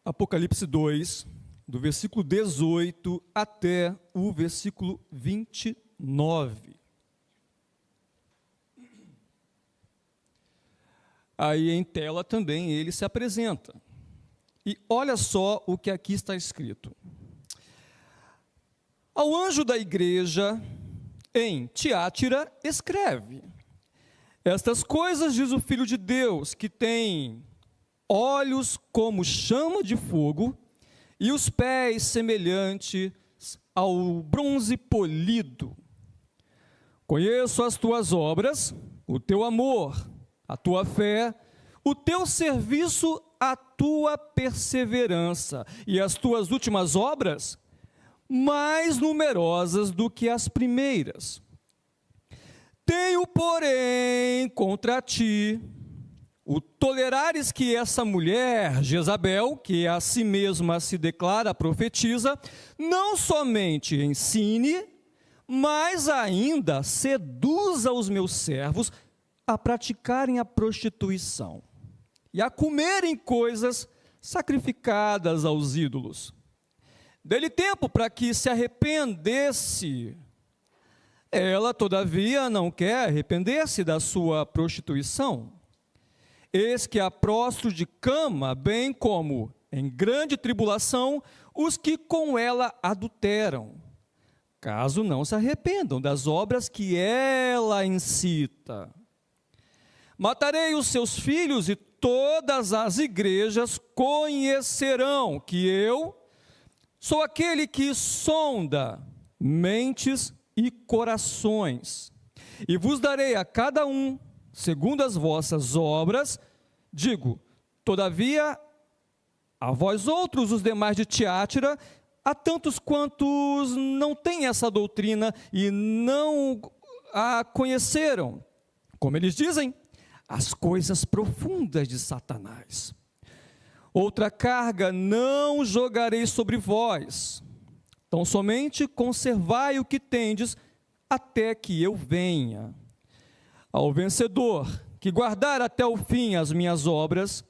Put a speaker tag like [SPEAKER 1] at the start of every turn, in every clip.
[SPEAKER 1] Apocalipse 2, do versículo 18 até o versículo 29. Aí em tela também ele se apresenta. E olha só o que aqui está escrito. Ao anjo da igreja em Tiátira, escreve: estas coisas diz o Filho de Deus, que tem olhos como chama de fogo e os pés semelhantes ao bronze polido. Conheço as tuas obras, o teu amor, a tua fé, o teu serviço, a tua perseverança e as tuas últimas obras, mais numerosas do que as primeiras. Tenho, porém, contra ti o tolerares que essa mulher, Jezabel, que a si mesma se declara profetiza, não somente ensine, mas ainda seduza os meus servos a praticarem a prostituição e a comerem coisas sacrificadas aos ídolos. Dê-lhe tempo para que se arrependesse. Ela, todavia, não quer arrepender-se da sua prostituição. Eis que a prostro de cama, bem como em grande tribulação, os que com ela adulteram, caso não se arrependam das obras que ela incita. Matarei os seus filhos e todas as igrejas conhecerão que eu sou aquele que sonda mentes e corações, e vos darei a cada um segundo as vossas obras. Digo, todavia, a vós outros, os demais de Tiátira, a tantos quantos não têm essa doutrina e não a conheceram, como eles dizem, as coisas profundas de Satanás. Outra carga não jogarei sobre vós, tão somente conservai o que tendes até que eu venha. Ao vencedor, que guardar até o fim as minhas obras,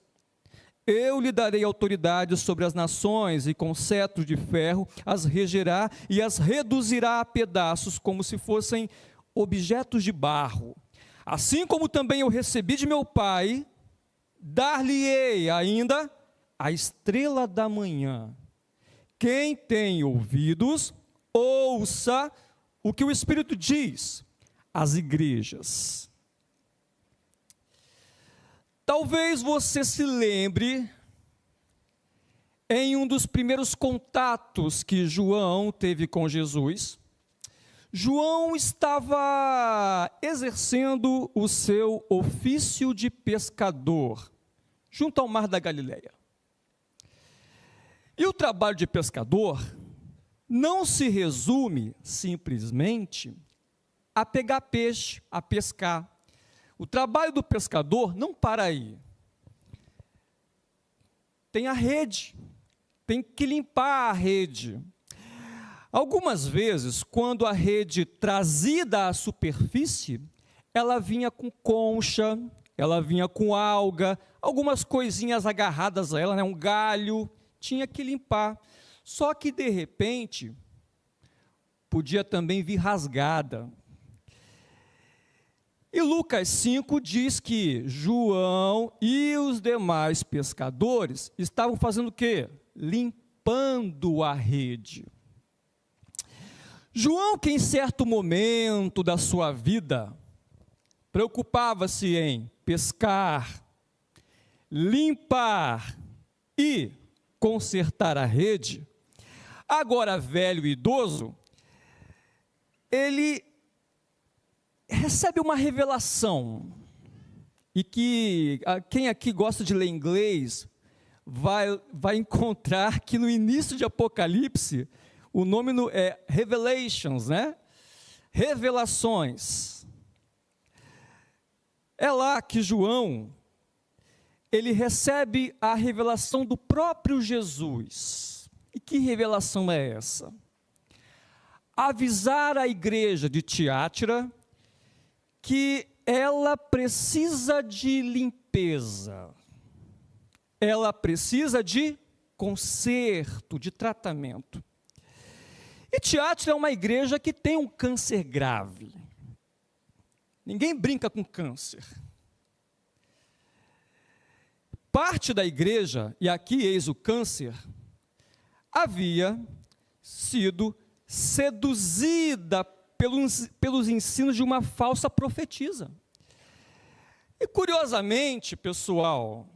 [SPEAKER 1] eu lhe darei autoridade sobre as nações, e com cetro de ferro as regerá e as reduzirá a pedaços, como se fossem objetos de barro. Assim como também eu recebi de meu Pai, dar-lhe-ei ainda a estrela da manhã. Quem tem ouvidos, ouça o que o Espírito diz às igrejas. Talvez você se lembre, em um dos primeiros contatos que João teve com Jesus, João estava exercendo o seu ofício de pescador, junto ao mar da Galileia. E o trabalho de pescador não se resume simplesmente a pegar peixe, a pescar. O trabalho do pescador não para aí. Tem a rede, tem que limpar a rede. Algumas vezes, quando a rede trazida à superfície, ela vinha com concha, ela vinha com alga, algumas coisinhas agarradas a ela, né? Um galho, tinha que limpar. Só que, de repente, podia também vir rasgada. E Lucas 5 diz que João e os demais pescadores estavam fazendo o quê? Limpando a rede. João, que em certo momento da sua vida preocupava-se em pescar, limpar e consertar a rede, agora velho e idoso, ele recebe uma revelação, e que quem aqui gosta de ler inglês vai encontrar que no início de Apocalipse, o nome é Revelations, né? Revelações. É lá que João, ele recebe a revelação do próprio Jesus. E que revelação é essa? Avisar a igreja de Tiátira que ela precisa de limpeza, ela precisa de conserto, de tratamento. E Tiatira é uma igreja que tem um câncer grave. Ninguém brinca com câncer. Parte da igreja, e aqui eis o câncer, havia sido seduzida pelos ensinos de uma falsa profetisa. E curiosamente, pessoal,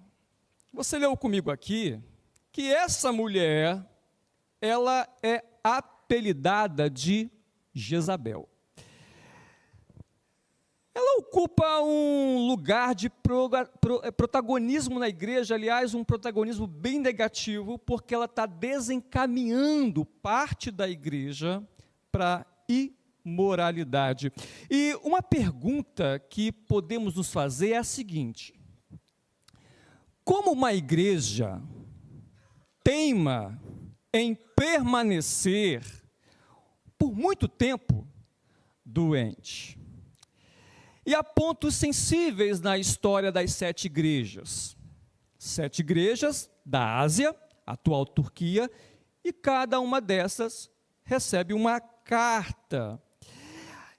[SPEAKER 1] você leu comigo aqui, que essa mulher, ela é apelidada de Jezabel. Ela ocupa um lugar de protagonismo na igreja, aliás, um protagonismo bem negativo, porque ela está desencaminhando parte da igreja para imoralidade. E uma pergunta que podemos nos fazer é a seguinte: como uma igreja teima em permanecer por muito tempo doente? E há pontos sensíveis na história das 7 igrejas. 7 igrejas da Ásia, atual Turquia, e cada uma dessas recebe uma carta.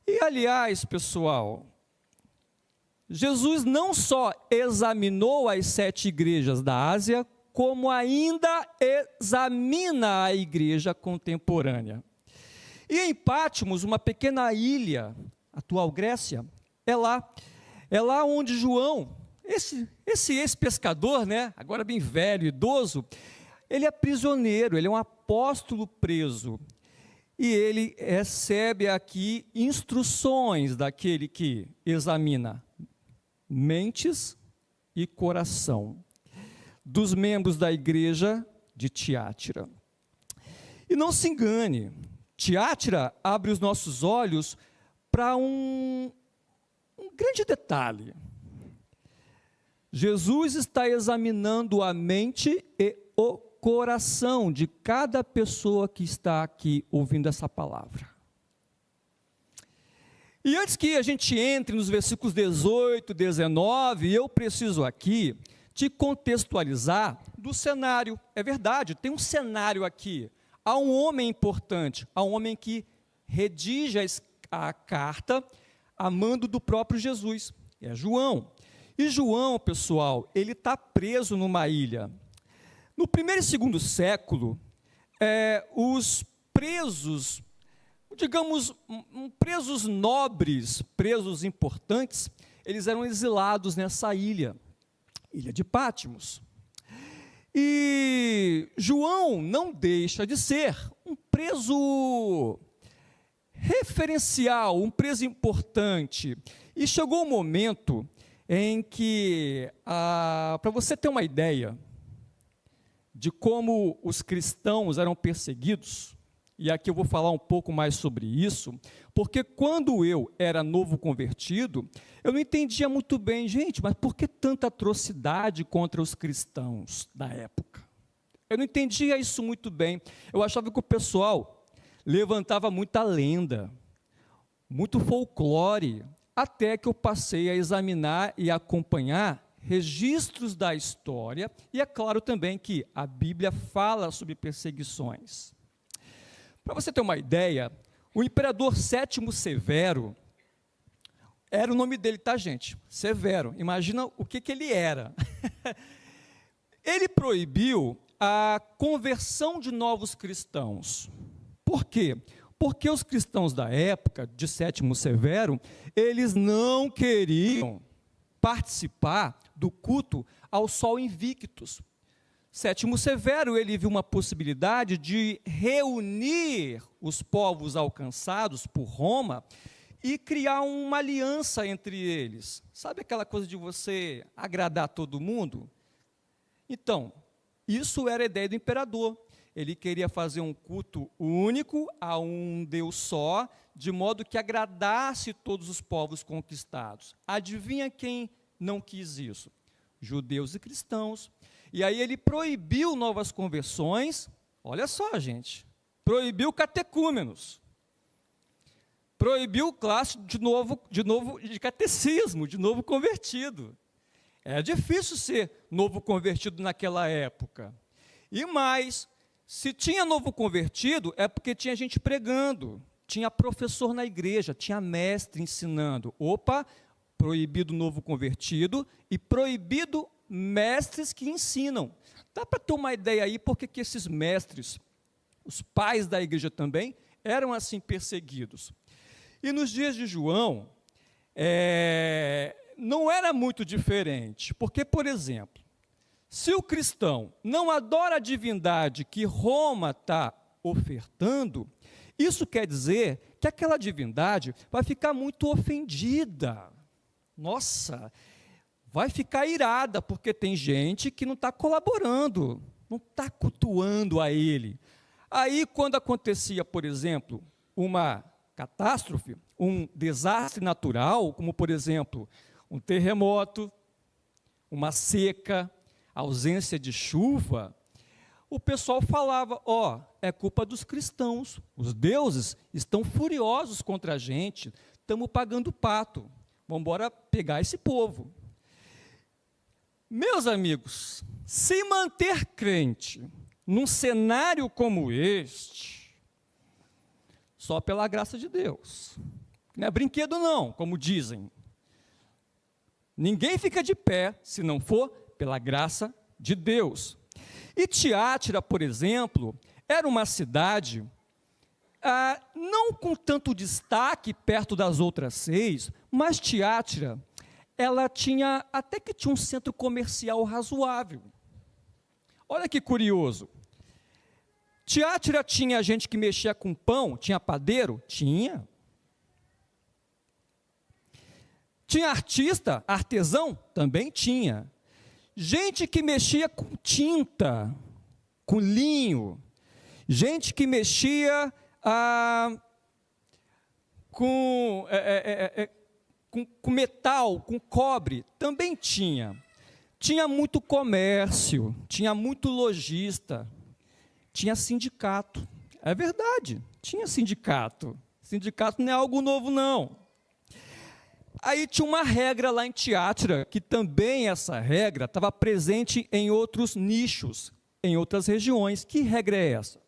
[SPEAKER 1] E, aliás, pessoal, Jesus não só examinou as 7 igrejas da Ásia, como ainda examina a igreja contemporânea. E em Patmos, uma pequena ilha, atual Grécia, é lá onde João, esse ex-pescador, né, agora bem velho, idoso, ele é prisioneiro, ele é um apóstolo preso. E ele recebe aqui instruções daquele que examina mentes e coração, dos membros da igreja de Tiatira. E não se engane, Tiatira abre os nossos olhos para um grande detalhe. Jesus está examinando a mente e o coração de cada pessoa que está aqui ouvindo essa palavra. E antes que a gente entre nos versículos 18, 19, eu preciso aqui te contextualizar do cenário. É verdade, tem um cenário aqui. Há um homem importante, há um homem que redige a carta a mando do próprio Jesus, é João. E João, pessoal, ele está preso numa ilha. No primeiro e segundo século, os presos, digamos, presos nobres, presos importantes, eles eram exilados nessa ilha de Patmos. E João não deixa de ser um preso referencial, um preso importante. E chegou o momento em que, para você ter uma ideia de como os cristãos eram perseguidos, e aqui eu vou falar um pouco mais sobre isso, porque quando eu era novo convertido, eu não entendia muito bem, gente, mas por que tanta atrocidade contra os cristãos da época? Eu não entendia isso muito bem. Eu achava que o pessoal levantava muita lenda, muito folclore, até que eu passei a examinar e acompanhar registros da história, e é claro também que a Bíblia fala sobre perseguições. Para você ter uma ideia, o imperador Sétimo Severo, era o nome dele, tá, gente? Severo, imagina o que ele era. Ele proibiu a conversão de novos cristãos. Por quê? Porque os cristãos da época, de Sétimo Severo, eles não queriam participar do culto ao Sol Invictus. Sétimo Severo, ele viu uma possibilidade de reunir os povos alcançados por Roma e criar uma aliança entre eles. Sabe aquela coisa de você agradar todo mundo? Então, isso era a ideia do imperador. Ele queria fazer um culto único a um Deus só, de modo que agradasse todos os povos conquistados. Adivinha quem não quis isso? Judeus e cristãos. E aí ele proibiu novas conversões, olha só, gente, proibiu catecúmenos, proibiu classe de catecismo, de novo convertido. É difícil ser novo convertido naquela época. E mais, se tinha novo convertido, é porque tinha gente pregando, tinha professor na igreja, tinha mestre ensinando. Opa, proibido novo convertido e proibido mestres que ensinam. Dá para ter uma ideia aí porque que esses mestres, os pais da igreja também, eram assim perseguidos. E nos dias de João, não era muito diferente, porque, por exemplo, se o cristão não adora a divindade que Roma está ofertando, isso quer dizer que aquela divindade vai ficar muito ofendida. Nossa, vai ficar irada, porque tem gente que não está colaborando, não está cultuando a ele. Aí, quando acontecia, por exemplo, uma catástrofe, um desastre natural, como, por exemplo, um terremoto, uma seca, ausência de chuva, o pessoal falava, é culpa dos cristãos, os deuses estão furiosos contra a gente, estamos pagando pato, vamos embora pegar esse povo. Meus amigos, se manter crente num cenário como este, só pela graça de Deus, não é brinquedo não, como dizem, ninguém fica de pé se não for pela graça de Deus. E Tiátira, por exemplo, era uma cidade, não com tanto destaque perto das outras 6, mas Tiátira, ela tinha, até que tinha um centro comercial razoável. Olha que curioso. Tiátira tinha gente que mexia com pão, tinha padeiro? Tinha. Tinha artista, artesão? Também tinha. Gente que mexia com tinta, com linho, gente que mexia com metal, com cobre, também tinha. Tinha muito comércio, tinha muito lojista, tinha sindicato. É verdade, tinha sindicato. Sindicato não é algo novo, não. Aí tinha uma regra lá em Tiátira, que também essa regra estava presente em outros nichos, em outras regiões. Que regra é essa?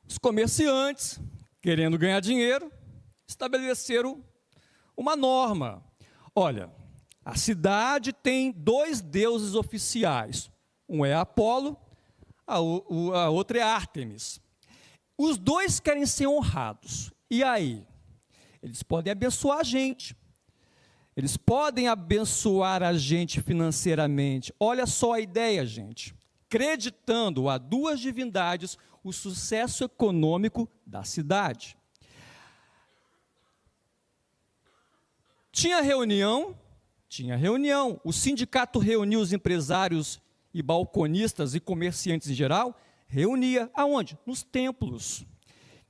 [SPEAKER 1] Os comerciantes, querendo ganhar dinheiro, estabeleceram uma norma. Olha, a cidade tem 2 deuses oficiais. Um é Apolo, a outra é Ártemis. Os 2 querem ser honrados. E aí? Eles podem abençoar a gente. Eles podem abençoar a gente financeiramente. Olha só a ideia, gente. Creditando a 2 divindades o sucesso econômico da cidade. Tinha reunião. O sindicato reuniu os empresários e balconistas e comerciantes em geral. Reunia aonde? Nos templos. O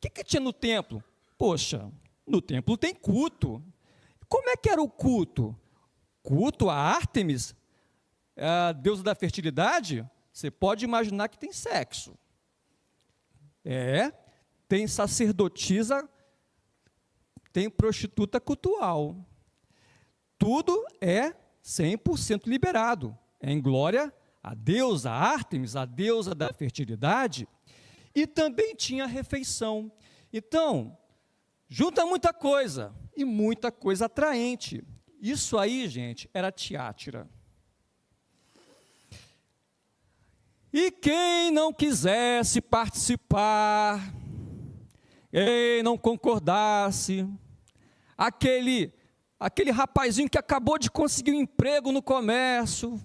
[SPEAKER 1] que tinha no templo? Poxa, no templo tem culto. Como é que era o culto? Culto a Ártemis, a deusa da fertilidade? Você pode imaginar que tem sexo. Tem sacerdotisa, tem prostituta cultual. Tudo é 100% liberado. É em glória a deusa Ártemis, a deusa da fertilidade. E também tinha refeição. Então, junta muita coisa, e muita coisa atraente. Isso aí, gente, era Tiátira. E quem não quisesse participar, quem não concordasse, aquele rapazinho que acabou de conseguir um emprego no comércio,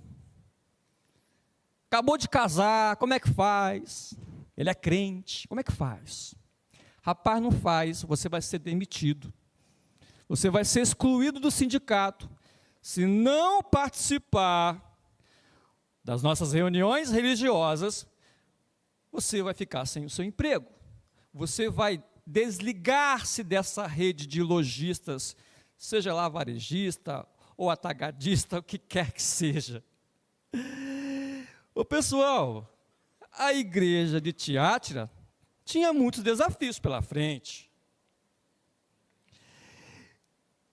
[SPEAKER 1] acabou de casar, como é que faz? Ele é crente, como é que faz? Rapaz, não faz, você vai ser demitido. Você vai ser excluído do sindicato. Se não participar das nossas reuniões religiosas, você vai ficar sem o seu emprego. Você vai desligar-se dessa rede de lojistas, seja lá varejista ou atagadista, o que quer que seja. Ô pessoal, a igreja de Tiátira tinha muitos desafios pela frente.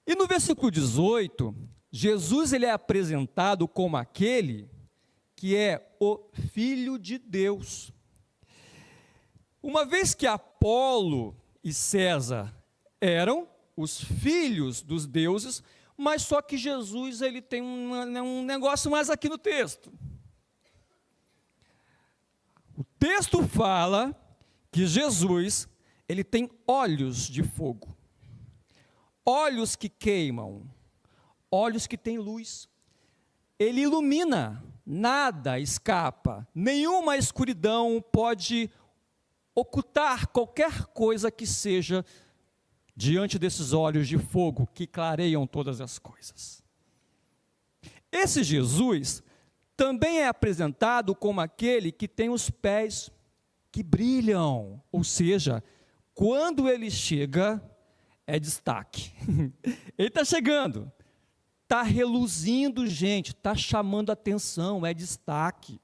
[SPEAKER 1] E no versículo 18, Jesus ele é apresentado como aquele que é o Filho de Deus. Uma vez que Apolo e César eram os filhos dos deuses, mas só que Jesus ele tem um negócio mais aqui no texto. O texto fala que Jesus ele tem olhos de fogo, olhos que queimam, olhos que têm luz. Ele ilumina, nada escapa, nenhuma escuridão pode ocultar qualquer coisa que seja diante desses olhos de fogo que clareiam todas as coisas. Esse Jesus também é apresentado como aquele que tem os pés que brilham, ou seja, quando ele chega, é destaque. Ele está chegando, está reluzindo, gente, está chamando atenção, é destaque.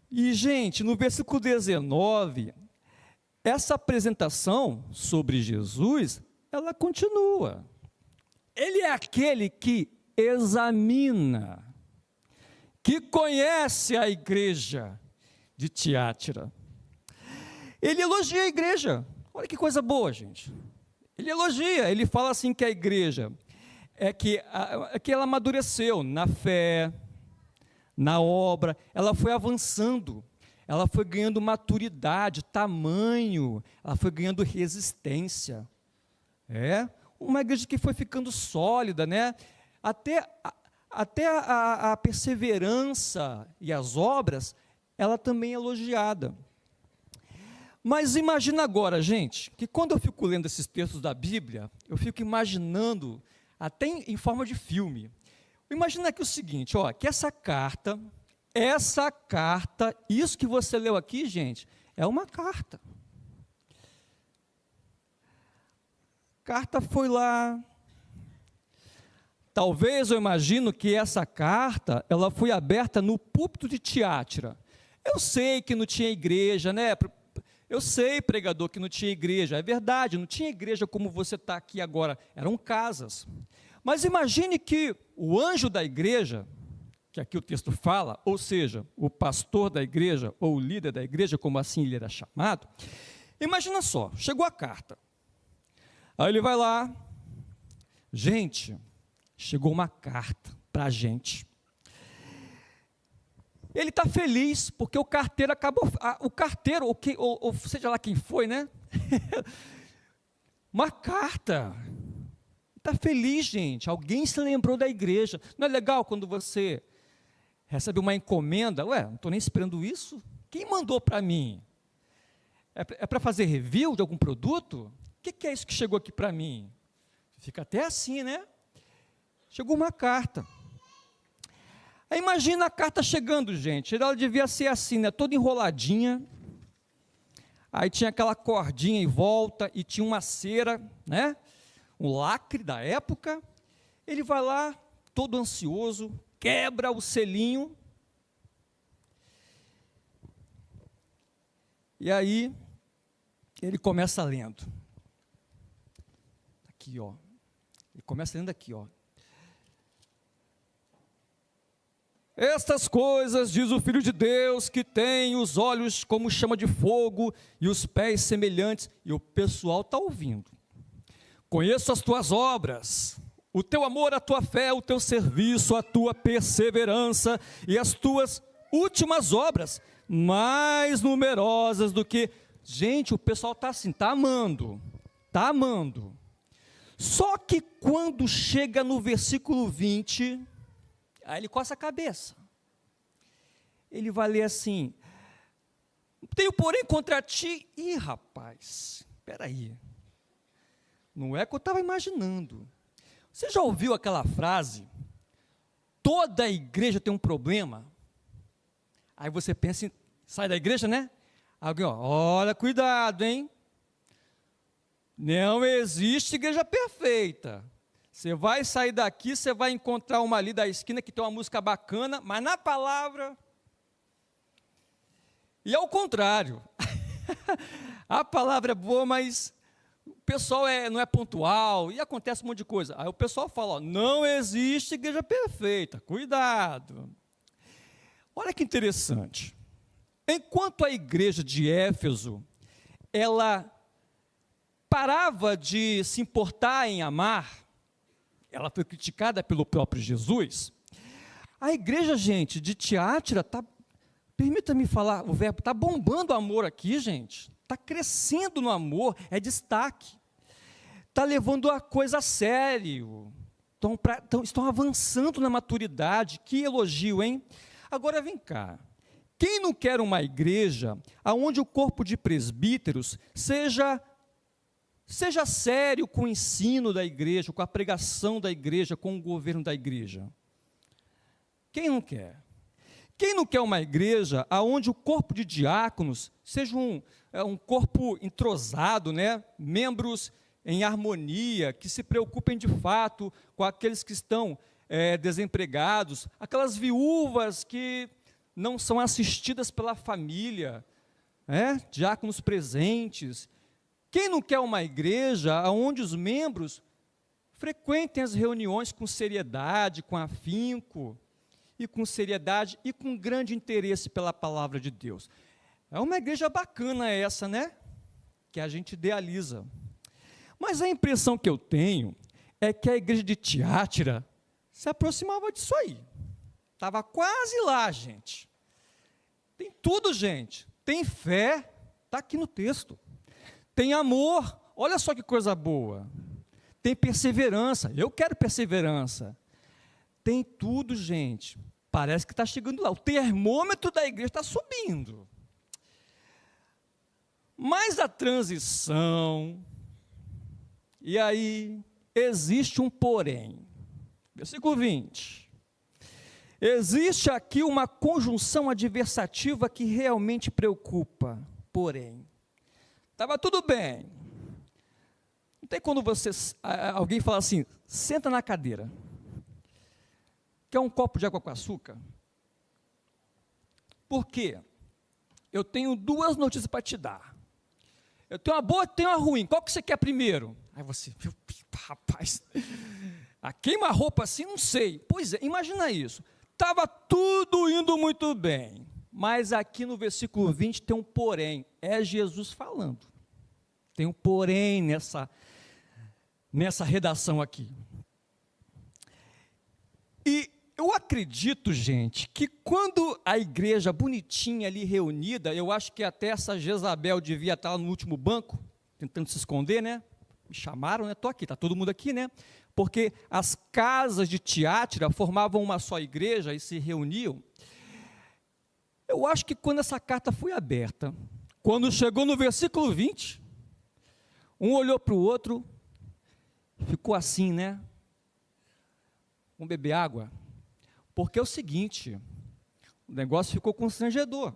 [SPEAKER 1] E, gente, no versículo 19, essa apresentação sobre Jesus, ela continua. Ele é aquele que examina, que conhece a igreja de Tiátira. Ele elogia a igreja. Olha que coisa boa, gente. Ele elogia, ele fala assim que a igreja é que ela amadureceu na fé, na obra, ela foi avançando, ela foi ganhando maturidade, tamanho, ela foi ganhando resistência. Uma igreja que foi ficando sólida, né? Até a perseverança e as obras, ela também é elogiada. Mas imagina agora, gente, que quando eu fico lendo esses textos da Bíblia, eu fico imaginando, até em forma de filme. Imagina aqui o seguinte, ó, que essa carta, isso que você leu aqui, gente, é uma carta. A carta foi lá. Talvez eu imagino que essa carta, ela foi aberta no púlpito de Tiátira. Eu sei que não tinha igreja, né? Eu sei, pregador, que não tinha igreja. É verdade, não tinha igreja como você está aqui agora. Eram casas. Mas imagine que o anjo da igreja, que aqui o texto fala, ou seja, o pastor da igreja, ou o líder da igreja, como assim ele era chamado, imagina só, chegou a carta. Aí ele vai lá, gente, chegou uma carta para a gente. Ele está feliz, porque o carteiro acabou, ou seja lá quem foi, né? Uma carta. Está feliz, gente, alguém se lembrou da igreja. Não é legal quando você recebe uma encomenda? Ué, não estou nem esperando isso. Quem mandou para mim? É para fazer review de algum produto? O que é isso que chegou aqui para mim? Fica até assim, né? Chegou uma carta. Aí imagina a carta chegando, gente. Ela devia ser assim, né? Toda enroladinha. Aí tinha aquela cordinha em volta e tinha uma cera, né? Um lacre da época. Ele vai lá, todo ansioso, quebra o selinho. E aí, ele começa lendo. Aqui, ó. Ele começa lendo aqui, ó. Estas coisas, diz o Filho de Deus, que tem os olhos como chama de fogo e os pés semelhantes. E o pessoal está ouvindo. Conheço as tuas obras, o teu amor, a tua fé, o teu serviço, a tua perseverança e as tuas últimas obras, mais numerosas do que... Gente, o pessoal está assim, está amando, está amando. Só que quando chega no versículo 20... Aí ele coça a cabeça. Ele vai ler assim: tenho, porém, contra ti... Ih, rapaz, espera aí. Não é o que eu estava imaginando. Você já ouviu aquela frase? Toda igreja tem um problema. Aí você pensa em... Sai da igreja, né? Alguém, ó, olha, cuidado, hein? Não existe igreja perfeita. Você vai sair daqui, você vai encontrar uma ali da esquina que tem uma música bacana, mas na palavra... E ao contrário. A palavra é boa, mas o pessoal não é pontual, e acontece um monte de coisa. Aí o pessoal fala, ó, não existe igreja perfeita, cuidado. Olha que interessante. Enquanto a igreja de Éfeso, ela parava de se importar em amar, ela foi criticada pelo próprio Jesus. A igreja, gente, de Tiatira, permita-me falar o verbo, está bombando o amor aqui, gente. Está crescendo no amor, é destaque. Está levando a coisa a sério. Estão avançando na maturidade. Que elogio, hein? Agora vem cá. Quem não quer uma igreja onde o corpo de presbíteros seja sério com o ensino da igreja, com a pregação da igreja, com o governo da igreja? Quem não quer? Quem não quer uma igreja onde o corpo de diáconos seja um corpo entrosado, né? Membros em harmonia, que se preocupem de fato com aqueles que estão desempregados, aquelas viúvas que não são assistidas pela família, diáconos presentes. Quem não quer uma igreja onde os membros frequentem as reuniões com seriedade, com afinco, e com seriedade e com grande interesse pela palavra de Deus? É uma igreja bacana essa, né? Que a gente idealiza. Mas a impressão que eu tenho é que a igreja de Tiatira se aproximava disso aí. Estava quase lá, gente. Tem tudo, gente. Tem fé, está aqui no texto. Tem amor, olha só que coisa boa. Tem perseverança, eu quero perseverança. Tem tudo, gente. Parece que está chegando lá. O termômetro da igreja está subindo. Mas a transição, e aí existe um porém. Versículo 20. Existe aqui uma conjunção adversativa que realmente preocupa. Porém, estava tudo bem. Não tem quando alguém fala assim, senta na cadeira. Quer um copo de água com açúcar? Por quê? Eu tenho duas notícias para te dar. Eu tenho uma boa e tenho uma ruim. Qual que você quer primeiro? Aí você, rapaz, a queima-roupa assim, não sei. Pois é, imagina isso. Estava tudo indo muito bem. Mas aqui no versículo 20 tem um porém. É Jesus falando. Tem um porém nessa redação aqui. E eu acredito, gente, que quando a igreja bonitinha ali reunida, eu acho que até essa Jezabel devia estar no último banco, tentando se esconder, né? Me chamaram, né? Estou aqui, está todo mundo aqui, né? Porque as casas de Tiatira formavam uma só igreja e se reuniam. Eu acho que quando essa carta foi aberta, quando chegou no versículo 20, um olhou para o outro, ficou assim, né? Vamos beber água? Porque é o seguinte, o negócio ficou constrangedor.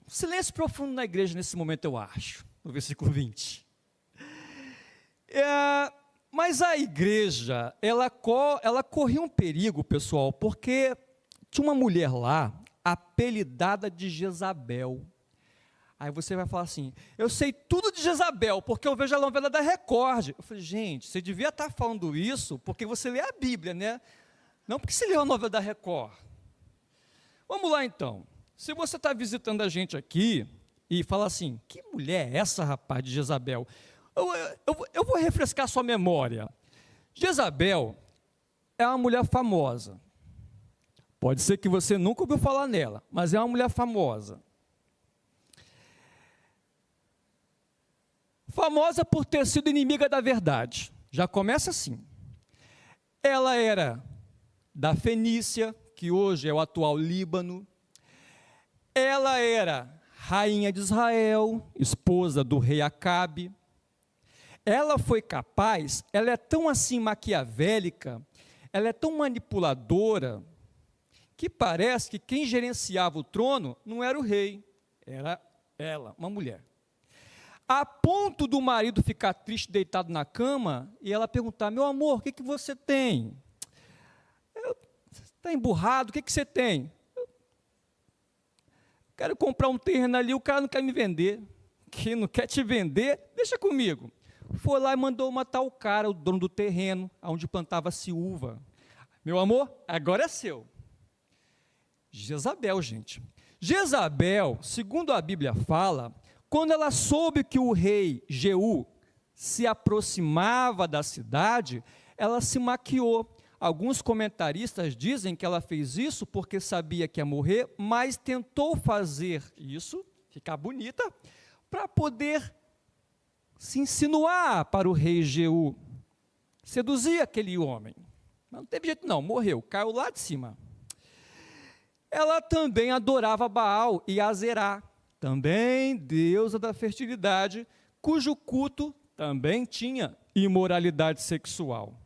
[SPEAKER 1] Silêncio profundo na igreja nesse momento, eu acho, no versículo 20. Mas a igreja, ela corria um perigo, pessoal, porque tinha uma mulher lá, apelidada de Jezabel. Aí você vai falar assim, eu sei tudo de Jezabel, porque eu vejo a novela da Record. Eu falei, gente, você devia estar falando isso porque você lê a Bíblia, né? Não porque você lê a novela da Record. Vamos lá então. Se você está visitando a gente aqui e fala assim, que mulher é essa, rapaz, de Jezabel? Eu vou refrescar sua memória. Jezabel é uma mulher famosa. Pode ser que você nunca ouviu falar nela, mas é uma mulher famosa. Famosa por ter sido inimiga da verdade. Já começa assim. Ela era da Fenícia, que hoje é o atual Líbano. Ela era rainha de Israel, esposa do rei Acabe. Ela foi capaz, ela é tão assim maquiavélica, ela é tão manipuladora, que parece que quem gerenciava o trono não era o rei, era ela, uma mulher. A ponto do marido ficar triste, deitado na cama, e ela perguntar, meu amor, o que você tem? Está emburrado, o que você tem? Quero comprar um terreno ali, o cara não quer me vender. Quem não quer te vender, deixa comigo. Foi lá e mandou matar o cara, o dono do terreno, onde plantava-se uva. Meu amor, agora é seu. Jezabel, gente. Jezabel, segundo a Bíblia fala, quando ela soube que o rei Jeú se aproximava da cidade, ela se maquiou. Alguns comentaristas dizem que ela fez isso porque sabia que ia morrer, mas tentou fazer isso, ficar bonita, para poder se insinuar para o rei Jeú, seduzir aquele homem. Mas não teve jeito não, morreu, caiu lá de cima. Ela também adorava Baal e Azerá, também deusa da fertilidade, cujo culto também tinha imoralidade sexual.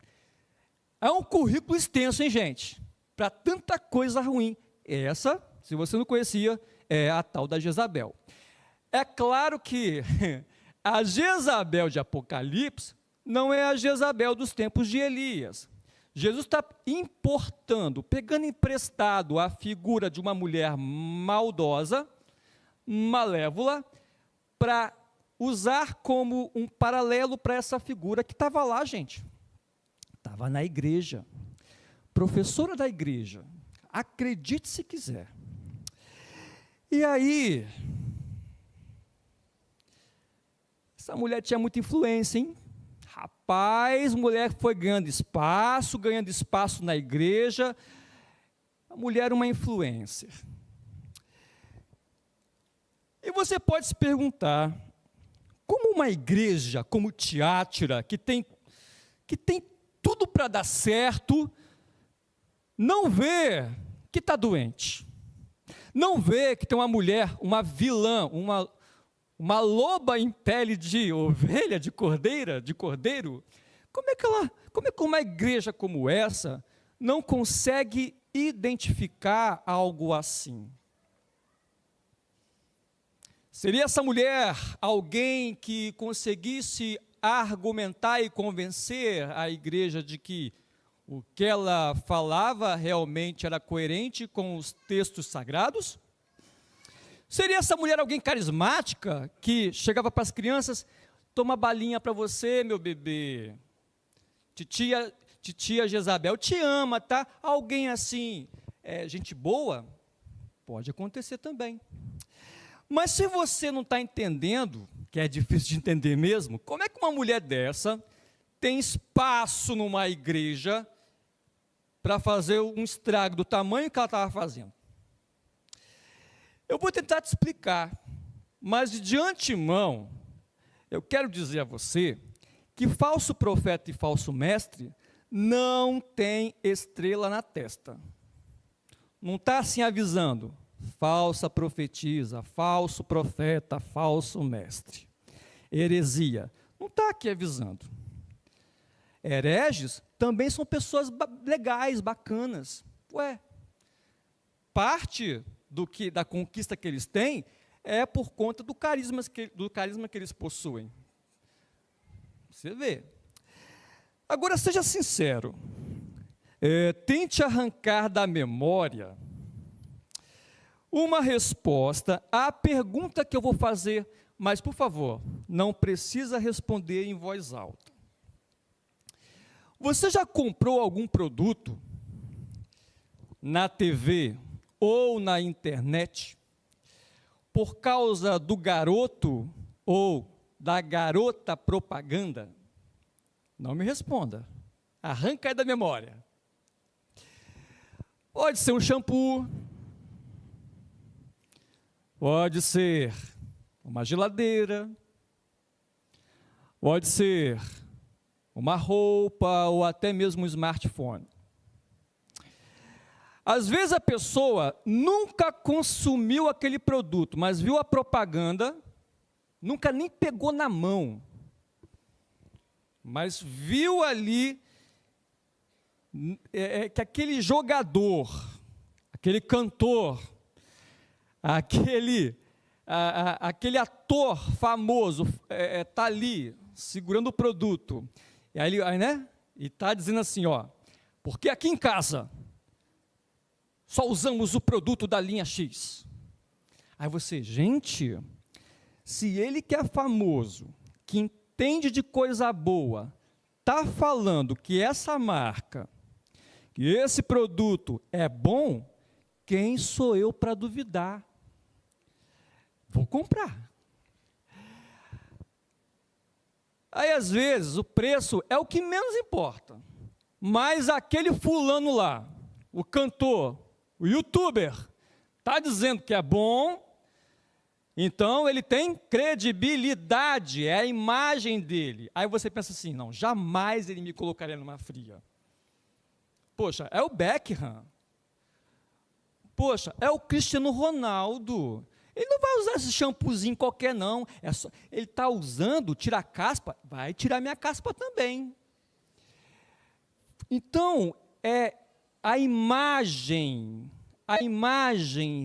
[SPEAKER 1] É um currículo extenso, hein, gente? Para tanta coisa ruim. Essa, se você não conhecia, é a tal da Jezabel. É claro que a Jezabel de Apocalipse não é a Jezabel dos tempos de Elias. Jesus está importando, pegando emprestado a figura de uma mulher maldosa, malévola, para usar como um paralelo para essa figura que estava lá, gente. Estava na igreja, professora da igreja, acredite se quiser. E aí, essa mulher tinha muita influência, hein? Rapaz, mulher foi ganhando espaço na igreja. A mulher era uma influencer. E você pode se perguntar, como uma igreja como Tiátira, que tem tudo para dar certo, não vê que está doente, não vê que tem uma mulher, uma vilã, uma loba em pele de ovelha, de cordeiro, como é que uma igreja como essa não consegue identificar algo assim? Seria essa mulher alguém que conseguisse argumentar e convencer a igreja de que o que ela falava realmente era coerente com os textos sagrados? Seria essa mulher alguém carismática que chegava para as crianças, toma balinha para você, meu bebê, titia Jezabel te ama, tá? Alguém assim, gente boa? Pode acontecer também. Mas se você não está entendendo, que é difícil de entender mesmo, como é que uma mulher dessa tem espaço numa igreja para fazer um estrago do tamanho que ela estava fazendo? Eu vou tentar te explicar, mas de antemão, eu quero dizer a você que falso profeta e falso mestre não tem estrela na testa. Não está assim avisando, falsa profetisa, falso profeta, falso mestre. Heresia, não está aqui avisando. Hereges também são pessoas legais, bacanas. Parte da conquista que eles têm é por conta do carisma que eles possuem. Você vê. Agora, seja sincero, tente arrancar da memória uma resposta à pergunta que eu vou fazer, mas, por favor, não precisa responder em voz alta. Você já comprou algum produto na TV ou na internet por causa do garoto ou da garota propaganda? Não me responda. Arranca aí da memória. Pode ser um shampoo, pode ser uma geladeira, pode ser uma roupa ou até mesmo um smartphone. Às vezes a pessoa nunca consumiu aquele produto, mas viu a propaganda, nunca nem pegou na mão, mas viu ali que aquele jogador, aquele cantor, aquele ator famoso está ali segurando o produto, e aí, né? E está dizendo assim, porque aqui em casa só usamos o produto da linha X. Aí você, gente, se ele que é famoso, que entende de coisa boa, está falando que essa marca, que esse produto é bom, quem sou eu para duvidar? Vou comprar. Aí, às vezes, o preço é o que menos importa, mas aquele fulano lá, o cantor, o youtuber, está dizendo que é bom, então ele tem credibilidade, é a imagem dele. Aí você pensa assim, não, jamais ele me colocaria numa fria. Poxa, é o Beckham. Poxa, é o Cristiano Ronaldo. Ele não vai usar esse shampoozinho qualquer, não. Ele está usando, tira a caspa, vai tirar minha caspa também. Então, a imagem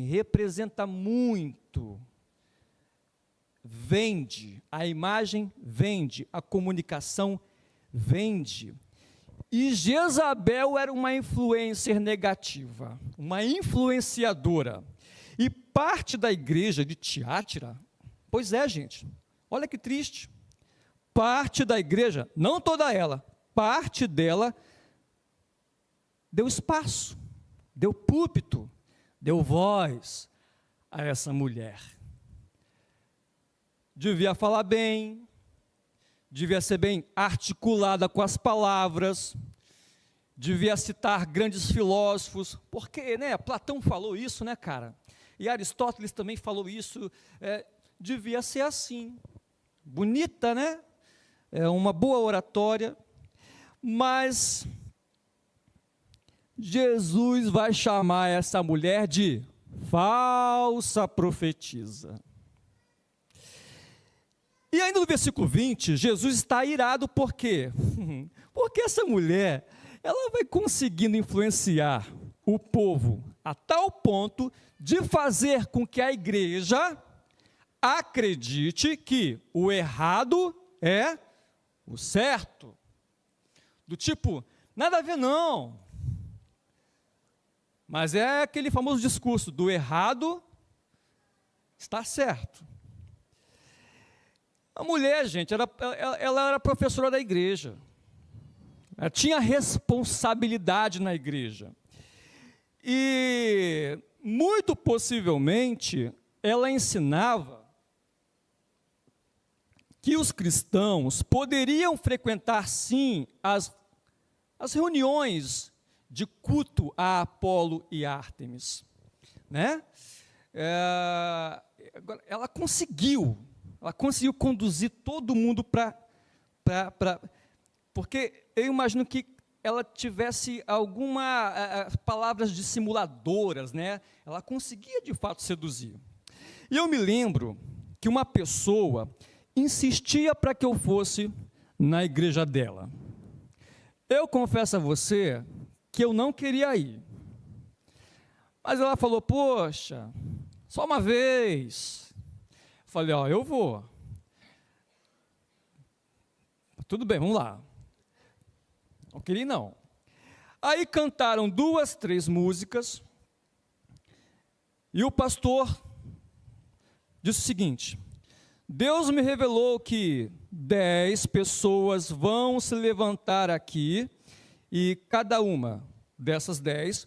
[SPEAKER 1] representa muito. Vende, a imagem vende, a comunicação vende. E Jezabel era uma influencer negativa, uma influenciadora. E parte da igreja de Tiátira, pois é, gente, olha que triste, parte da igreja, não toda ela, parte dela deu espaço, deu púlpito, deu voz a essa mulher. Devia falar bem, devia ser bem articulada com as palavras, devia citar grandes filósofos, porque, né, Platão falou isso, né, cara? E Aristóteles também falou isso, devia ser assim, bonita, né? É uma boa oratória, mas Jesus vai chamar essa mulher de falsa profetisa. E ainda no versículo 20, Jesus está irado por quê? Porque essa mulher, ela vai conseguindo influenciar o povo a tal ponto de fazer com que a igreja acredite que o errado é o certo. Do tipo, nada a ver não. Mas é aquele famoso discurso do errado está certo. A mulher, gente, ela era professora da igreja. Ela tinha responsabilidade na igreja. E, muito possivelmente, ela ensinava que os cristãos poderiam frequentar, sim, as reuniões de culto a Apolo e Ártemis. Né? Ela conseguiu conduzir todo mundo para... Porque eu imagino que ela tivesse algumas palavras dissimuladoras, né? Ela conseguia, de fato, seduzir. E eu me lembro que uma pessoa insistia para que eu fosse na igreja dela. Eu confesso a você que eu não queria ir. Mas ela falou, poxa, só uma vez. Falei, ó, eu vou. Tudo bem, vamos lá. Não queria ir, não. Aí cantaram 2, 3 músicas, e o pastor disse o seguinte, Deus me revelou que 10 pessoas vão se levantar aqui, e cada uma dessas 10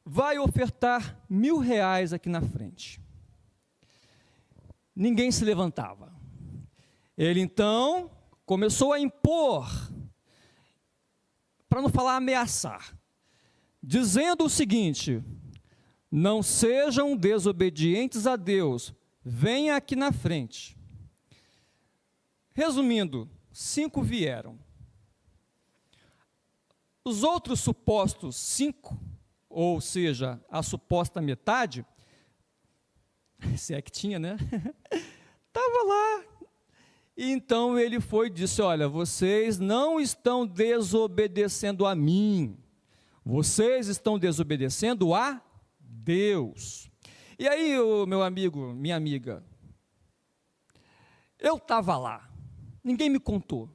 [SPEAKER 1] vai ofertar R$1.000 aqui na frente. Ninguém se levantava. Ele, então, começou a impor, para não falar ameaçar, dizendo o seguinte, não sejam desobedientes a Deus, venha aqui na frente. Resumindo, 5 vieram. Os outros supostos 5, ou seja, a suposta metade, se é que tinha, né? Estava lá. E então ele foi e disse, olha, vocês não estão desobedecendo a mim, vocês estão desobedecendo a Deus. E aí, meu amigo, minha amiga, eu estava lá, ninguém me contou.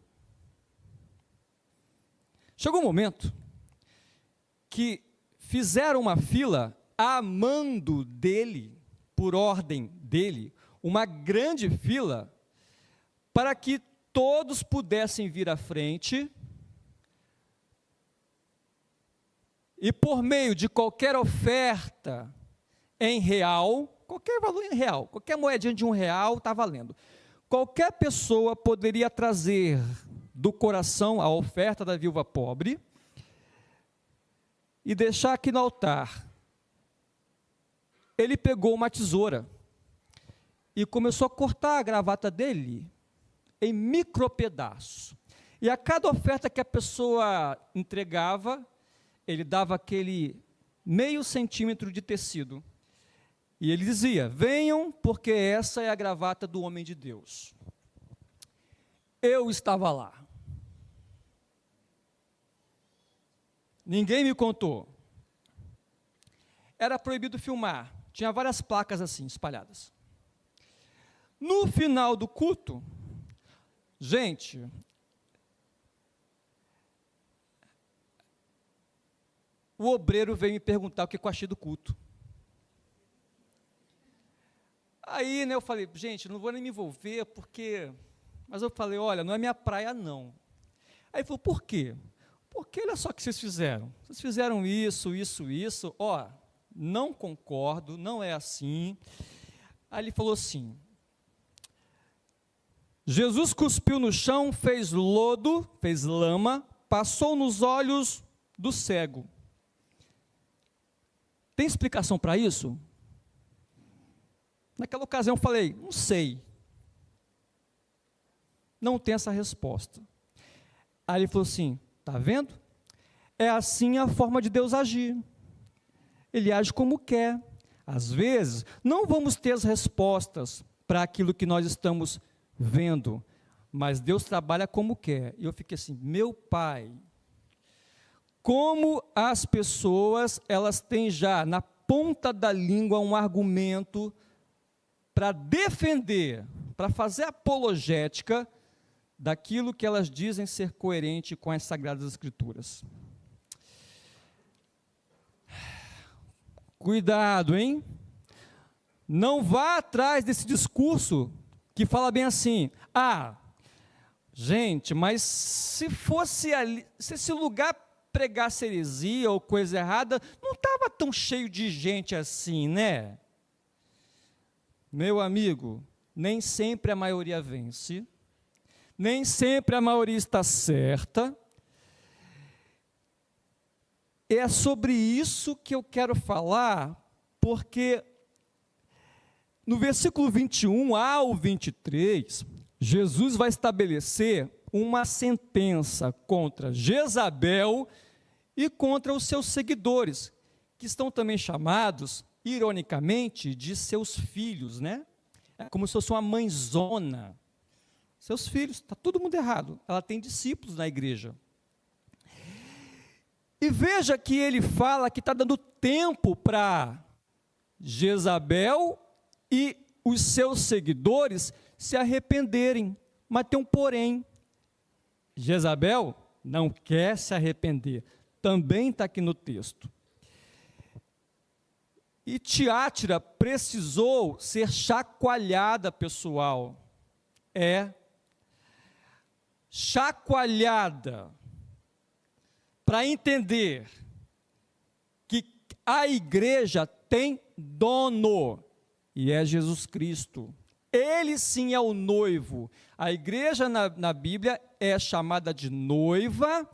[SPEAKER 1] Chegou um momento que fizeram uma fila a mando dele, por ordem dele, uma grande fila, para que todos pudessem vir à frente e por meio de qualquer oferta em real, qualquer valor em real, qualquer moedinha de R$1 está valendo, qualquer pessoa poderia trazer do coração a oferta da viúva pobre e deixar aqui no altar. Ele pegou uma tesoura e começou a cortar a gravata dele em micropedaços. E a cada oferta que a pessoa entregava, ele dava aquele meio centímetro de tecido. E ele dizia: venham, porque essa é a gravata do homem de Deus. Eu estava lá. Ninguém me contou. Era proibido filmar. Tinha várias placas assim, espalhadas. No final do culto, gente, o obreiro veio me perguntar o que eu achei do culto. Aí, né, eu falei: gente, não vou nem me envolver, porque... Mas eu falei: olha, não é minha praia, não. Aí ele falou: por quê? Porque olha só o que vocês fizeram. Vocês fizeram isso, isso, isso. Ó, não concordo, não é assim. Aí ele falou assim: Jesus cuspiu no chão, fez lodo, fez lama, passou nos olhos do cego. Tem explicação para isso? Naquela ocasião eu falei: não sei. Não tem essa resposta. Aí ele falou assim: está vendo? É assim a forma de Deus agir. Ele age como quer. Às vezes, não vamos ter as respostas para aquilo que nós estamos vendo, mas Deus trabalha como quer. E eu fiquei assim: meu Pai, como as pessoas, elas têm já na ponta da língua um argumento para defender, para fazer apologética daquilo que elas dizem ser coerente com as Sagradas Escrituras. Cuidado, hein? Não vá atrás desse discurso que fala bem assim: ah, gente, mas se fosse ali, se esse lugar pregasse heresia ou coisa errada, não estava tão cheio de gente assim, né? Meu amigo, nem sempre a maioria vence, nem sempre a maioria está certa. É sobre isso que eu quero falar, porque no versículo 21 ao 23, Jesus vai estabelecer uma sentença contra Jezabel e contra os seus seguidores, que estão também chamados, ironicamente, de seus filhos, né? É como se fosse uma mãezona. Seus filhos, está todo mundo errado. Ela tem discípulos na igreja. E veja que ele fala que está dando tempo para Jezabel e os seus seguidores se arrependerem. Mas tem um porém. Jezabel não quer se arrepender. Também está aqui no texto. E Tiátira precisou ser chacoalhada, pessoal. Chacoalhada. Para entender que a igreja tem dono, e é Jesus Cristo. Ele sim é o noivo. A igreja na Bíblia é chamada de noiva,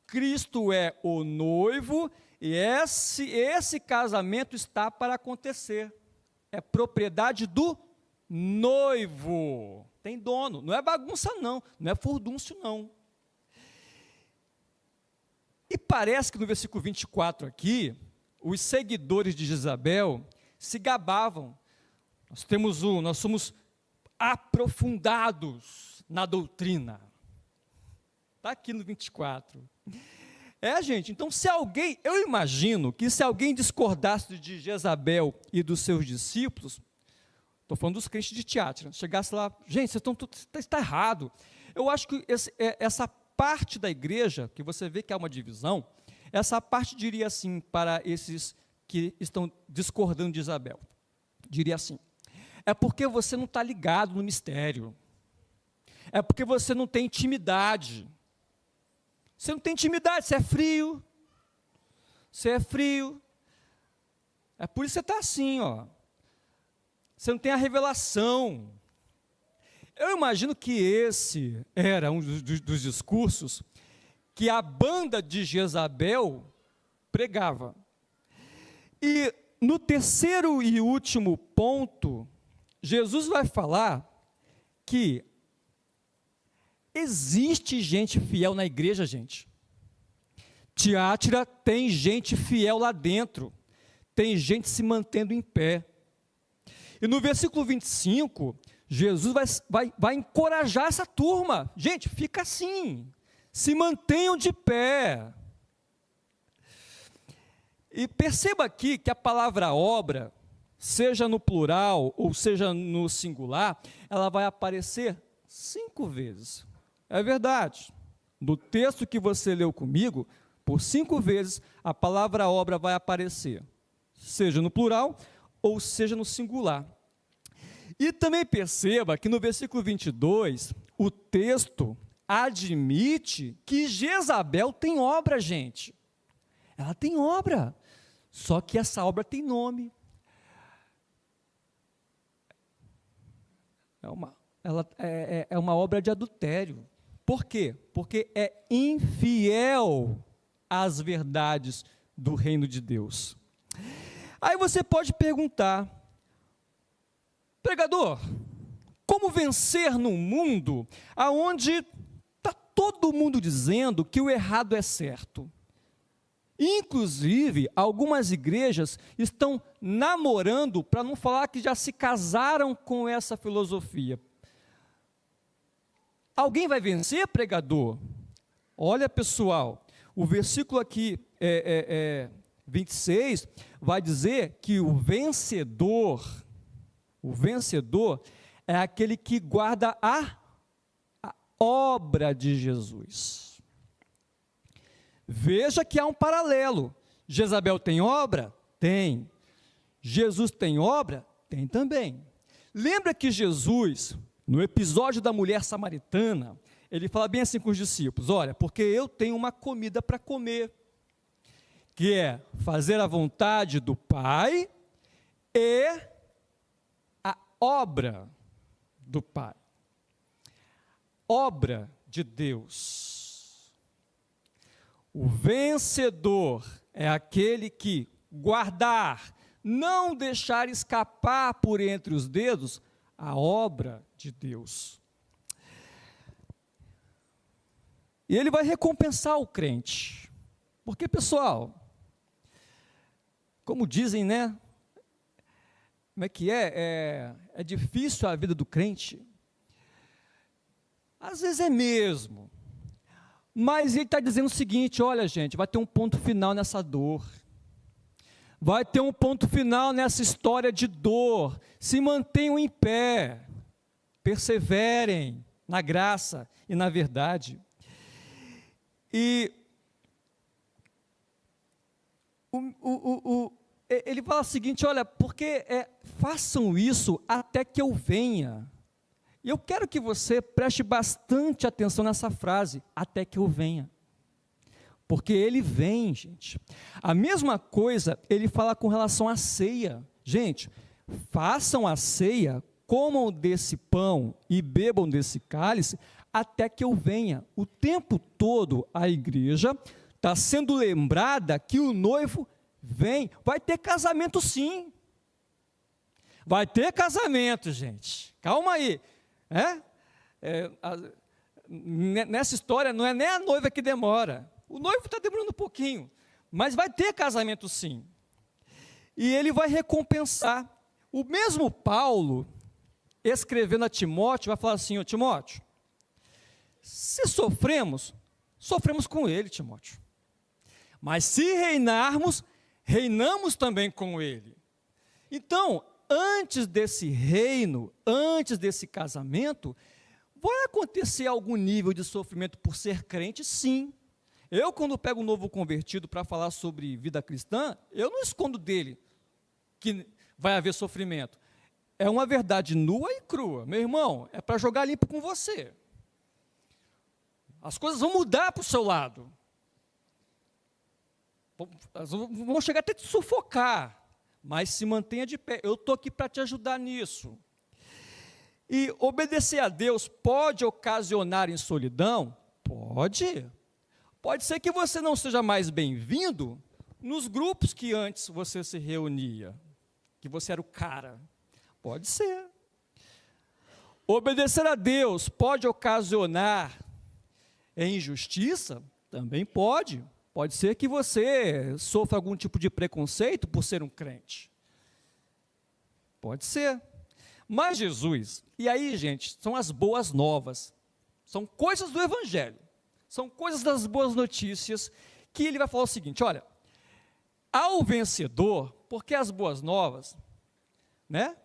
[SPEAKER 1] Cristo é o noivo, e esse casamento está para acontecer. É propriedade do noivo. Tem dono, não é bagunça não é furdúncio não. E parece que no versículo 24 aqui, os seguidores de Jezabel se gabavam. Nós somos aprofundados na doutrina. Está aqui no 24. Gente, então eu imagino que se alguém discordasse de Jezabel e dos seus discípulos, estou falando dos crentes de Tiátira, chegasse lá: gente, vocês está errado. Eu acho que essa parte da igreja, que você vê que há uma divisão, essa parte diria assim para esses que estão discordando de Jezabel. Diria assim: é porque você não está ligado no mistério. É porque você não tem intimidade. Você não tem intimidade, você é frio. você é frio. É por isso que você está assim, ó. Você não tem a revelação. Eu imagino que esse era um dos discursos que a banda de Jezabel pregava. E no terceiro e último ponto, Jesus vai falar que existe gente fiel na igreja, gente. Tiátira tem gente fiel lá dentro, tem gente se mantendo em pé. E no versículo 25, Jesus vai encorajar essa turma. Gente, fica assim, se mantenham de pé. E perceba aqui que a palavra obra, seja no plural ou seja no singular, ela vai aparecer 5 vezes. É verdade. No texto que você leu comigo, por 5 vezes a palavra obra vai aparecer, seja no plural ou seja no singular. E também perceba que no versículo 22, o texto admite que Jezabel tem obra, gente. Ela tem obra, só que essa obra tem nome. É uma obra de adultério. Por quê? Porque é infiel às verdades do reino de Deus. Aí você pode perguntar, pregador, como vencer num mundo onde está todo mundo dizendo que o errado é certo? Inclusive, algumas igrejas estão namorando, para não falar que já se casaram com essa filosofia. Alguém vai vencer, pregador? Olha, pessoal, o versículo aqui, 26, vai dizer que o vencedor é aquele que guarda a obra de Jesus. Veja que há um paralelo. Jezabel tem obra? Tem. Jesus tem obra? Tem também. Lembra que Jesus, no episódio da mulher samaritana, ele fala bem assim com os discípulos, olha, porque eu tenho uma comida para comer, que é fazer a vontade do Pai e a obra do Pai. Obra de Deus. O vencedor é aquele que guardar, não deixar escapar por entre os dedos a obra de Deus. E ele vai recompensar o crente. Porque, pessoal, como dizem, né? Como é que é? É difícil a vida do crente. Às vezes é mesmo. Mas ele está dizendo o seguinte, olha, gente, vai ter um ponto final nessa dor. Vai ter um ponto final nessa história de dor. Se mantenham em pé. Perseverem na graça e na verdade. E ele fala o seguinte, olha, porque façam isso até que eu venha. E eu quero que você preste bastante atenção nessa frase, até que eu venha. Porque ele vem, gente. A mesma coisa ele fala com relação à ceia. Gente, façam a ceia, comam desse pão e bebam desse cálice, até que eu venha. O tempo todo a igreja está sendo lembrada que o noivo vem. Vai ter casamento sim. Vai ter casamento, gente. Calma aí. Nessa história não é nem a noiva que demora. O noivo está demorando um pouquinho. Mas vai ter casamento sim. E ele vai recompensar. O mesmo Paulo, escrevendo a Timóteo, vai falar assim, Timóteo, se sofremos com ele, Timóteo. Mas se reinarmos, reinamos também com ele. Então, antes desse reino, antes desse casamento, vai acontecer algum nível de sofrimento por ser crente? Sim. Eu, quando pego um novo convertido para falar sobre vida cristã, eu não escondo dele que vai haver sofrimento. É uma verdade nua e crua. Meu irmão, é para jogar limpo com você. As coisas vão mudar para o seu lado. vão chegar até te sufocar, mas se mantenha de pé. Eu estou aqui para te ajudar nisso. E obedecer a Deus pode ocasionar insolidão? Pode. Pode ser que você não seja mais bem-vindo nos grupos que antes você se reunia, que você era o cara. Pode ser. Obedecer a Deus pode ocasionar injustiça? Também pode. Pode ser que você sofra algum tipo de preconceito por ser um crente. Pode ser. Mas Jesus, e aí, gente, são as boas novas, são coisas do Evangelho, são coisas das boas notícias, que ele vai falar o seguinte, olha, ao vencedor, porque as boas novas, né,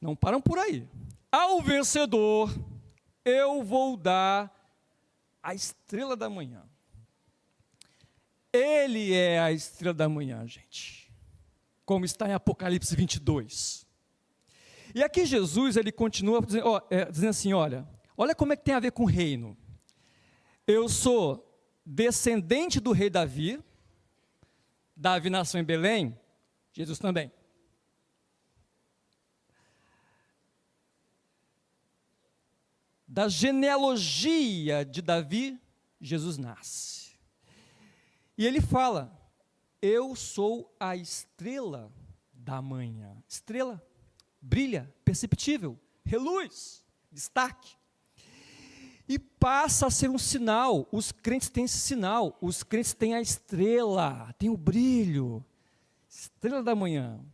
[SPEAKER 1] não param por aí, ao vencedor, eu vou dar a estrela da manhã. Ele é a estrela da manhã, gente, como está em Apocalipse 22. E aqui Jesus, ele continua dizendo assim, olha como é que tem a ver com o reino. Eu sou descendente do rei Davi, Davi nasceu em Belém, Jesus também. Da genealogia de Davi, Jesus nasce. E ele fala, eu sou a estrela da manhã. Estrela, brilha, perceptível, reluz, destaque. E passa a ser um sinal, os crentes têm esse sinal, os crentes têm a estrela, tem o brilho, estrela da manhã.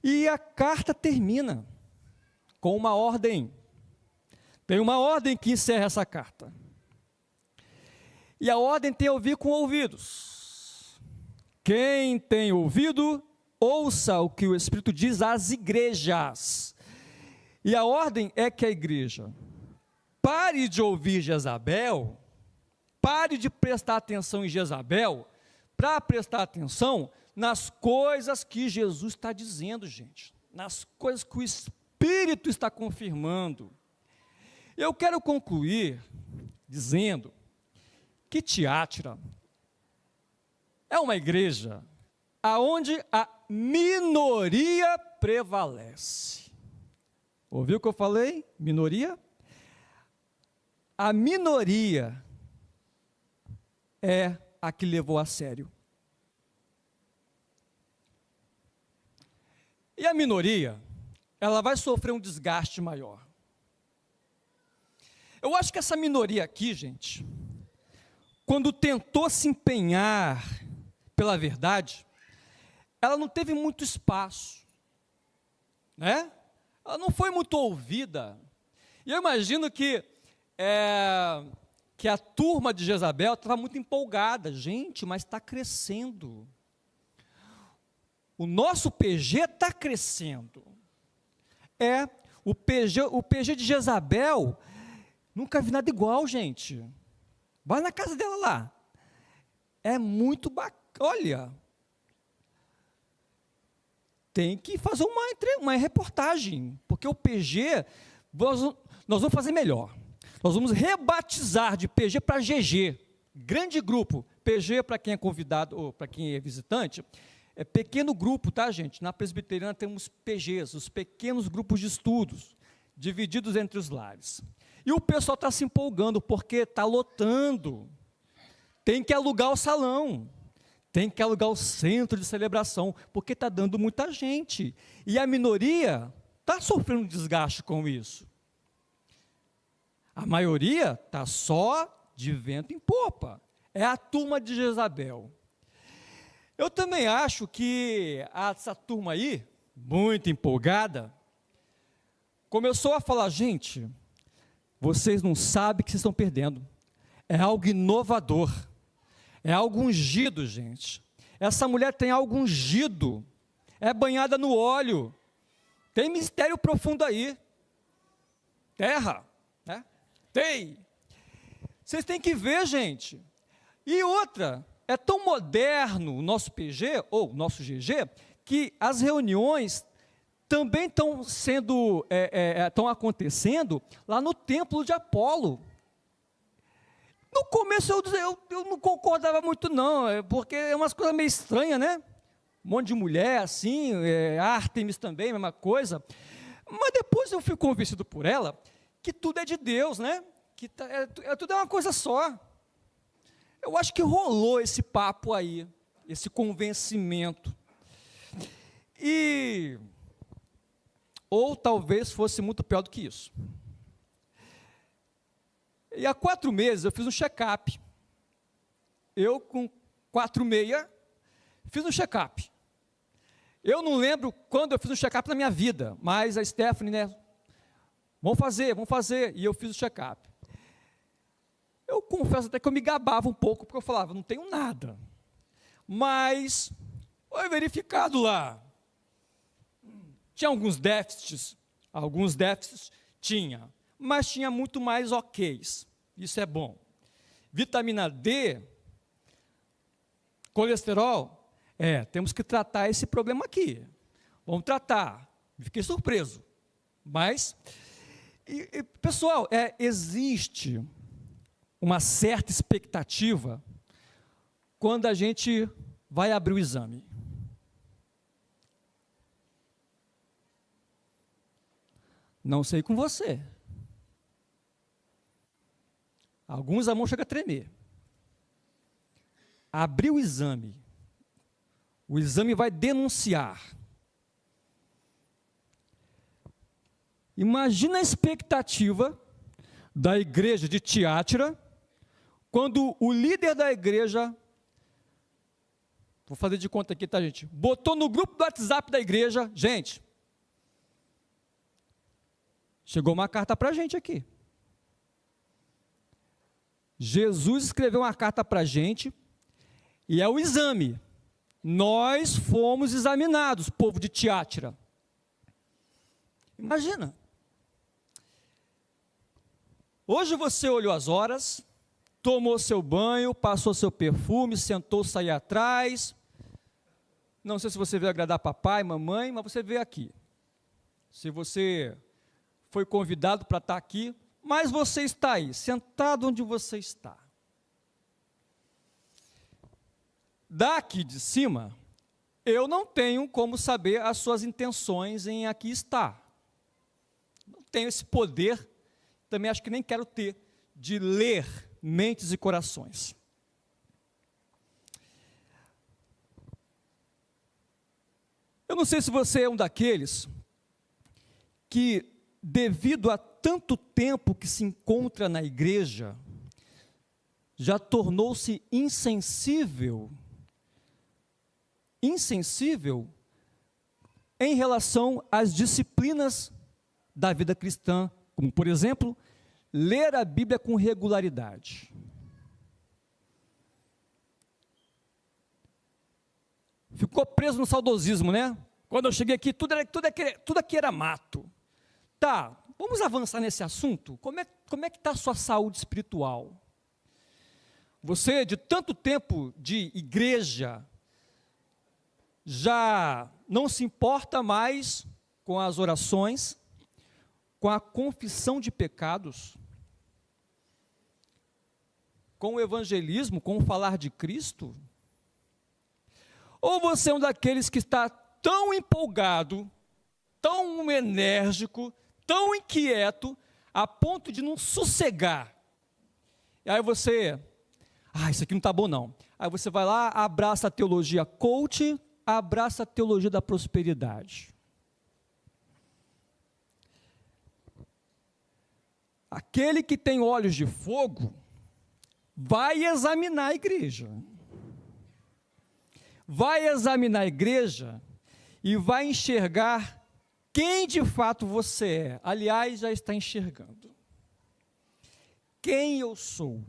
[SPEAKER 1] E a carta termina com uma ordem, tem uma ordem que encerra essa carta. E a ordem tem a ver com ouvidos. Quem tem ouvido, ouça o que o Espírito diz às igrejas. E a ordem é que a igreja pare de ouvir Jezabel, pare de prestar atenção em Jezabel, para prestar atenção nas coisas que Jesus está dizendo, gente, nas coisas que o Espírito está confirmando. Eu quero concluir dizendo que Tiatira é uma igreja aonde a minoria prevalece. Ouviu o que eu falei? Minoria? A minoria é a que levou a sério. E a minoria, ela vai sofrer um desgaste maior. Eu acho que essa minoria aqui, gente, quando tentou se empenhar pela verdade, ela não teve muito espaço, né? Ela não foi muito ouvida. E eu imagino que a turma de Jezabel estava muito empolgada. Gente, mas está crescendo. O nosso PG está crescendo. O PG de Jezabel, nunca vi nada igual, gente. Vai na casa dela lá. É muito bacana. Olha, tem que fazer uma reportagem, porque o PG, nós vamos fazer melhor. Nós vamos rebatizar de PG para GG, grande grupo. PG, para quem é convidado, ou para quem é visitante, é pequeno grupo, tá, gente? Na presbiteriana temos PGs, os pequenos grupos de estudos, divididos entre os lares. E o pessoal está se empolgando, porque está lotando. Tem que alugar o salão, tem que alugar o centro de celebração, porque está dando muita gente. E a minoria está sofrendo desgaste com isso. A maioria está só de vento em popa. É a turma de Jezabel. Eu também acho que essa turma aí, muito empolgada, começou a falar, gente, vocês não sabem o que vocês estão perdendo. É algo inovador. É algo ungido, gente. Essa mulher tem algo ungido. É banhada no óleo. Tem mistério profundo aí. Terra, né? Tem. Vocês têm que ver, gente. E outra, é tão moderno o nosso PG, ou nosso GG, que as reuniões também estão acontecendo lá no templo de Apolo. No começo eu não concordava muito não, porque é umas coisas meio estranhas, né? Um monte de mulher assim, Ártemis também, mesma coisa. Mas depois eu fui convencido por ela que tudo é de Deus, né? Que tudo é uma coisa só. Eu acho que rolou esse papo aí, esse convencimento. Ou talvez fosse muito pior do que isso. E há 4 meses eu fiz um check-up. Eu, com 4,6, fiz um check-up. Eu não lembro quando eu fiz um check-up na minha vida, mas a Stephanie, né? Vamos fazer. E eu fiz o check-up. Eu confesso até que eu me gabava um pouco, porque eu falava, não tenho nada. Mas foi verificado lá. Tinha alguns déficits tinha, mas tinha muito mais ok's. Isso é bom. Vitamina D, colesterol, temos que tratar esse problema aqui. Vamos tratar. Fiquei surpreso. Mas, pessoal, existe uma certa expectativa quando a gente vai abrir o exame. Não sei com você. Alguns a mão chega a tremer. Abrir o exame vai denunciar. Imagina a expectativa da igreja de Tiátira, quando o líder da igreja, vou fazer de conta aqui, tá, gente? Botou no grupo do WhatsApp da igreja, gente, chegou uma carta para a gente aqui. Jesus escreveu uma carta para a gente, e é o exame. Nós fomos examinados, povo de Tiátira. Imagina. Hoje você olhou as horas, tomou seu banho, passou seu perfume, sentou, saiu atrás. Não sei se você veio agradar papai, mamãe, mas você veio aqui. Se você foi convidado para estar aqui, mas você está aí, sentado onde você está. Daqui de cima, eu não tenho como saber as suas intenções em aqui estar. Não tenho esse poder, também acho que nem quero ter, de ler mentes e corações. Eu não sei se você é um daqueles que, devido a tanto tempo que se encontra na igreja, já tornou-se insensível em relação às disciplinas da vida cristã, como, por exemplo, ler a Bíblia com regularidade. Ficou preso no saudosismo, né? Quando eu cheguei aqui, tudo aqui era mato. Tá, vamos avançar nesse assunto? Como é que está a sua saúde espiritual? Você, de tanto tempo de igreja, já não se importa mais com as orações, com a confissão de pecados, com o evangelismo, com o falar de Cristo? Ou você é um daqueles que está tão empolgado, tão enérgico, tão inquieto, a ponto de não sossegar? E aí você, isso aqui não está bom não. Aí você vai lá, abraça a teologia coach, abraça a teologia da prosperidade. Aquele que tem olhos de fogo, vai examinar a igreja. Vai examinar a igreja e vai enxergar quem de fato você é. Aliás, já está enxergando. Quem eu sou?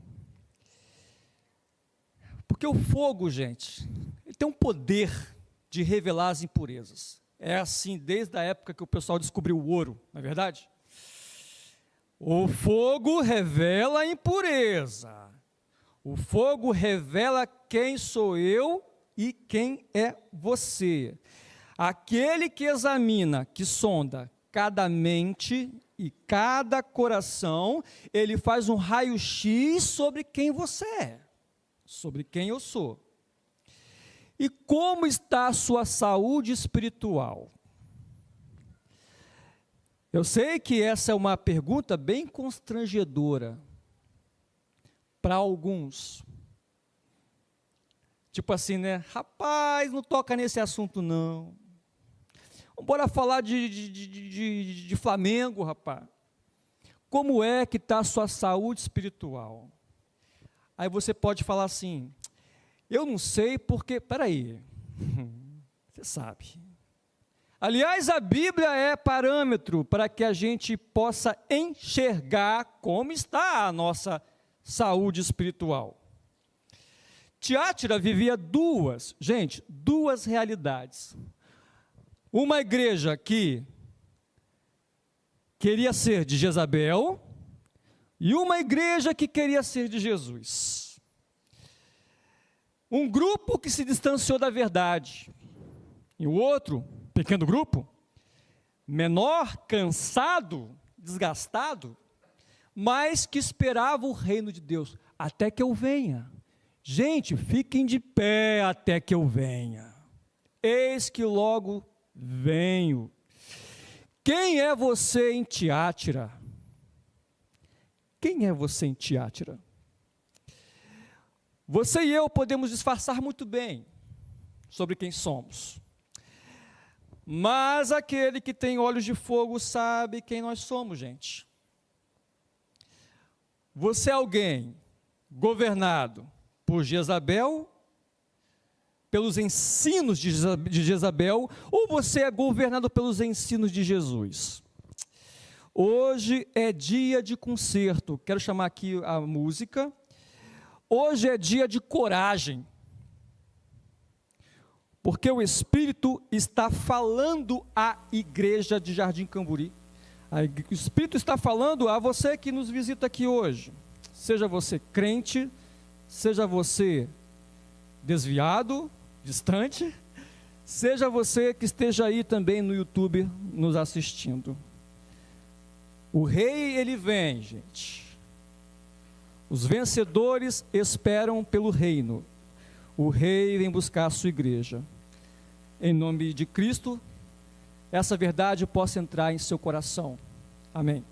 [SPEAKER 1] Porque o fogo, gente, ele tem um poder de revelar as impurezas. É assim desde a época que o pessoal descobriu o ouro, não é verdade? O fogo revela a impureza. O fogo revela quem sou eu e quem é você. Aquele que examina, que sonda cada mente E cada coração, ele faz um raio-x sobre quem você é, sobre quem eu sou. E como está a sua saúde espiritual? Eu sei que essa é uma pergunta bem constrangedora para alguns. Tipo assim, né? Rapaz, não toca nesse assunto não. Bora falar de Flamengo, rapaz. Como é que está a sua saúde espiritual? Aí você pode falar assim, eu não sei porque, peraí, você sabe. Aliás, a Bíblia é parâmetro para que a gente possa enxergar como está a nossa saúde espiritual. Tiátira vivia duas realidades. Uma igreja que queria ser de Jezabel e uma igreja que queria ser de Jesus. Um grupo que se distanciou da verdade e o outro, pequeno grupo, menor, cansado, desgastado, mas que esperava o reino de Deus, até que eu venha. Gente, fiquem de pé até que eu venha. Eis que logo venho. Quem é você em Tiátira? Quem é você em Tiátira? Você e eu podemos disfarçar muito bem sobre quem somos. Mas aquele que tem olhos de fogo sabe quem nós somos, gente. Você é alguém governado por Jezabel, pelos ensinos de Jezabel, ou você é governado pelos ensinos de Jesus? Hoje é dia de concerto, quero chamar aqui a música. Hoje é dia de coragem, porque o Espírito está falando à igreja de Jardim Camburi. O Espírito está falando a você que nos visita aqui hoje, seja você crente, seja você desviado, distante, seja você que esteja aí também no YouTube nos assistindo. O rei, ele vem, gente. Os vencedores esperam pelo reino. O rei vem buscar a sua igreja. Em nome de Cristo, essa verdade possa entrar em seu coração. Amém.